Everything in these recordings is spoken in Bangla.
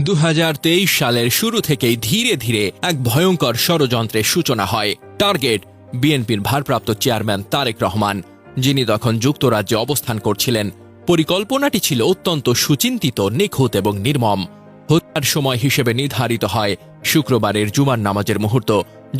2023 সালের শুরু থেকেই ধীরে ধীরে এক ভয়ঙ্কর ষড়যন্ত্রের সূচনা হয়। টার্গেট বিএনপির ভারপ্রাপ্ত চেয়ারম্যান তারেক রহমান, যিনি তখন যুক্তরাজ্যে অবস্থান করছিলেন। পরিকল্পনাটি ছিল অত্যন্ত সুচিন্তিত, নিখুঁত এবং নির্মম। হত্যার সময় হিসেবে নির্ধারিত হয় শুক্রবারের জুমার নামাজের মুহূর্ত,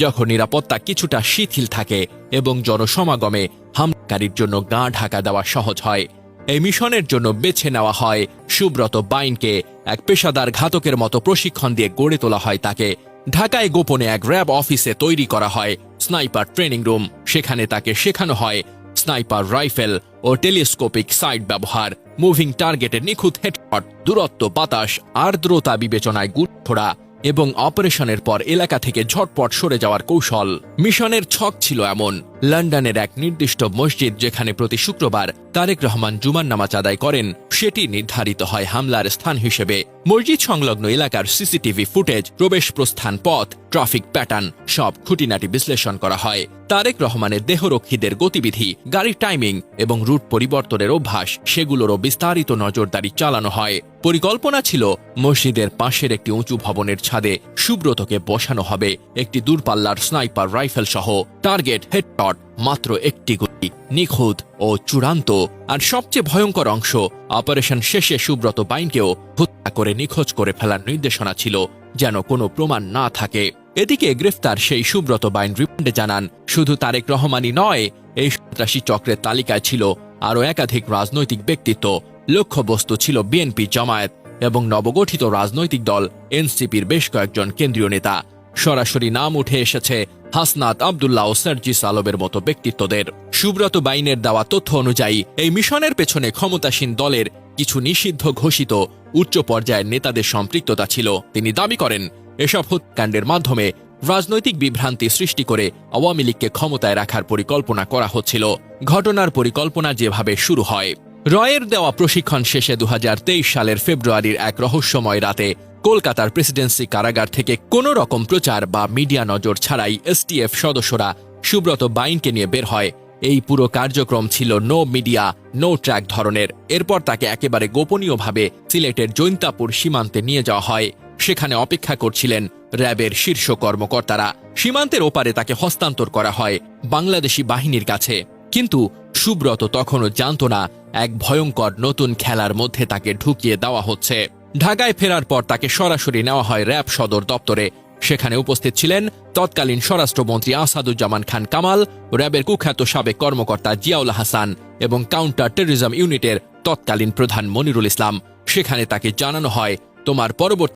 যখন নিরাপত্তা কিছুটা শিথিল থাকে এবং জনসমাগমে হামলাকারীর জন্য গা ঢাকা দেওয়া সহজ হয়। এই মিশনের জন্য বেছে নেওয়া হয় সুব্রত বাইনকে। এক পেশাদার ঘাতকের মতো প্রশিক্ষণ দিয়ে গড়ে তোলা হয় তাকে। ঢাকায় গোপনে এক র্যাব অফিসে তৈরি করা হয় স্নাইপার ট্রেনিং রুম। সেখানে তাকে শেখানো হয় স্নাইপার রাইফেল ও টেলিস্কোপিক সাইট ব্যবহার, মুভিং টার্গেটের নিখুঁত হেডশট, দূরত্ব, বাতাস, আর্দ্রতা বিবেচনায় গুলি ছোড়া এবং অপারেশনের পর এলাকা থেকে ঝটপট সরে যাওয়ার কৌশল। মিশনের ছক ছিল এমন: লন্ডনের এক নির্দিষ্ট মসজিদ, যেখানে প্রতি শুক্রবার তারেক রহমান জুমার নামাজ আদায় করেন, সেটি নির্ধারিত হয় হামলার স্থান হিসেবে। মসজিদ সংলগ্ন এলাকার সিসিটিভি ফুটেজ, প্রবেশ প্রস্থান পথ, ট্রাফিক প্যাটার্ন সব খুঁটিনাটি বিশ্লেষণ করা হয়। তারেক রহমানের দেহরক্ষীদের গতিবিধি, গাড়ির টাইমিং এবং রুট পরিবর্তনের অভ্যাস, সেগুলোরও বিস্তারিত নজরদারি চালানো হয়। পরিকল্পনা ছিল মসজিদের পাশের একটি উঁচু ভবনের ছাদে সুব্রতকে বসানো হবে একটি দূরপাল্লার স্নাইপার রাইফেল সহ। টার্গেট হেডশট, মাত্র একটি গুলি, নিখুঁত ও চূড়ান্ত। আর সবচেয়ে ভয়ঙ্কর অংশ, অপারেশন শেষে সুব্রত বাইনকেও হত্যা করে নিখোঁজ করে ফেলার নির্দেশনা ছিল, যেন কোনো প্রমাণ না থাকে। এদিকে গ্রেফতার সেই সুব্রত বাইন রিমান্ডে জানান, শুধু তারেক রহমানই নয়, এই সন্ত্রাসী চক্রের তালিকায় ছিল আরও একাধিক রাজনৈতিক ব্যক্তিত্ব। লক্ষ্যবস্তু ছিল বিএনপি, জামায়াত এবং নবগঠিত রাজনৈতিক দল এনসিপির বেশ কয়েকজন কেন্দ্রীয় নেতা। সরাসরি নাম উঠে এসেছে হাসনাত আব্দুল্লাহ ও সার্জিস আলমের মতো ব্যক্তিত্বদের। সুব্রত বাইনের দেওয়া তথ্য অনুযায়ী এই মিশনের পেছনে ক্ষমতাসীন দলের কিছু নিষিদ্ধ ঘোষিত উচ্চ পর্যায়ের নেতাদের সম্পৃক্ততা ছিল। তিনি দাবি করেন, এসব হত্যাকাণ্ডের মাধ্যমে রাজনৈতিক বিভ্রান্তি সৃষ্টি করে আওয়ামী লীগকে ক্ষমতায় রাখার পরিকল্পনা করা হচ্ছিল। ঘটনার পরিকল্পনা যেভাবে শুরু হয়, রয়ের দেওয়া প্রশিক্ষণ শেষে 2023 সালের ফেব্রুয়ারির এক রহস্যময় রাতে কলকাতার প্রেসিডেন্সি কারাগার থেকে কোনো রকম প্রচার বা মিডিয়া নজর ছাড়াই এসটিএফ সদস্যরা সুব্রত বাইনকে নিয়ে বের হয়। এই পুরো কার্যক্রম ছিল নো মিডিয়া নো ট্র্যাক ধরনের। এরপর তাকে একেবারে গোপনীয়ভাবে সিলেটের জৈন্তাপুর সীমান্তে নিয়ে যাওয়া হয়। সেখানে অপেক্ষা করছিলেন র্যাবের শীর্ষ কর্মকর্তারা। সীমান্তের ওপারে তাকে হস্তান্তর করা হয় বাংলাদেশি বাহিনীর কাছে। কিন্তু সুব্রত তখনও জানত না, এক ভয়ঙ্কর নতুন খেলার মধ্যে তাকে ঢুকিয়ে দেওয়া হচ্ছে। ঢাকায় ফেরার পর তাকে সরাসরি নেওয়া হয় র্যাব সদর দপ্তরে। সেখানে উপস্থিত ছিলেন তৎকালীন স্বরাষ্ট্রমন্ত্রী আসাদুজ্জামান খান কামাল, র্যাবের কুখ্যাত সাবেক কর্মকর্তা জিয়াউল হাসান এবং কাউন্টার টেররিজম ইউনিটের তৎকালীন প্রধান মনিরুল ইসলাম। সেখানে তাকে জানানো হয়, তোমার পরবর্তী